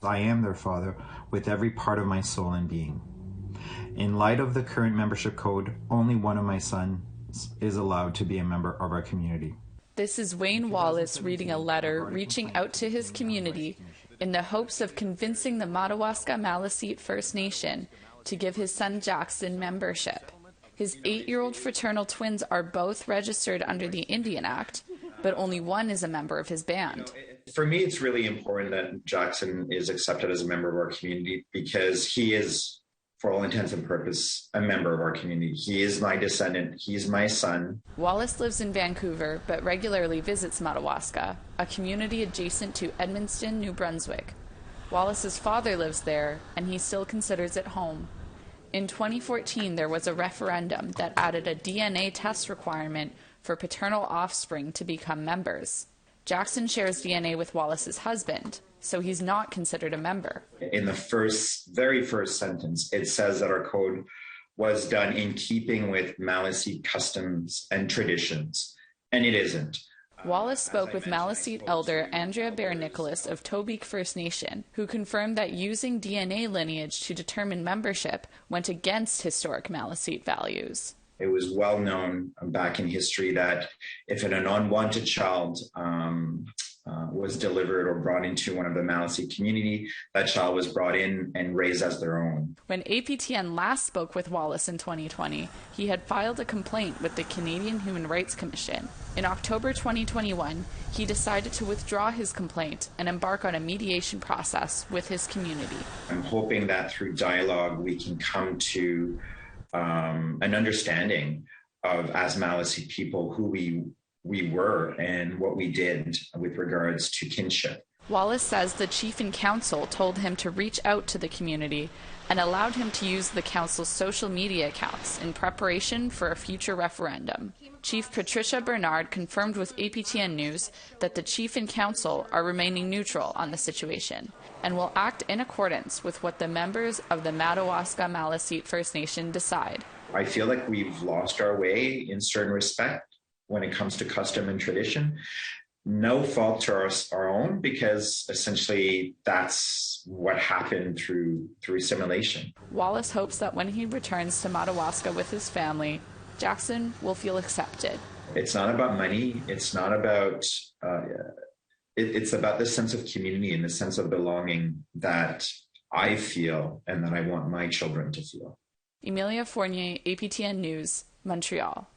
I am their father with every part of my soul and being. In light of the current membership code, only one of my sons is allowed to be a member of our community. This is Wayne Wallace reading a letter reaching out to his community in the hopes of convincing the Madawaska Maliseet First Nation to give his son Jackson membership. His 8-year-old fraternal twins are both registered under the Indian Act, but only one is a member of his band. For me, it's really important that Jackson is accepted as a member of our community because he is, for all intents and purposes, a member of our community. He is my descendant. He's my son. Wallace lives in Vancouver, but regularly visits Madawaska, a community adjacent to Edmundston, New Brunswick. Wallace's father lives there, and he still considers it home. In 2014, there was a referendum that added a DNA test requirement for paternal offspring to become members. Jackson shares DNA with Wallace's husband, so he's not considered a member. In the very first sentence, it says that our code was done in keeping with Maliseet customs and traditions, and it isn't. Wallace spoke with Maliseet elder Andrea Bear-Nicholas of Tobique First Nation, who confirmed that using DNA lineage to determine membership went against historic Maliseet values. It was well known back in history that if an unwanted child was delivered or brought into one of the Maliseet community, that child was brought in and raised as their own. When APTN last spoke with Wallace in 2020, he had filed a complaint with the Canadian Human Rights Commission. In October 2021, he decided to withdraw his complaint and embark on a mediation process with his community. I'm hoping that through dialogue we can come to an understanding of, as Maliseet people, who we were and what we did with regards to kinship. Wallace says the chief and council told him to reach out to the community and allowed him to use the council's social media accounts in preparation for a future referendum. Chief Patricia Bernard confirmed with APTN News that the chief and council are remaining neutral on the situation and will act in accordance with what the members of the Madawaska Maliseet First Nation decide. I feel like we've lost our way in certain respect when it comes to custom and tradition. No fault to our own, because essentially that's what happened through assimilation. Wallace hopes that when he returns to Madawaska with his family, Jackson will feel accepted. It's not about money. It's not about, it's about the sense of community and the sense of belonging that I feel and that I want my children to feel. Emilia Fournier, APTN News, Montreal.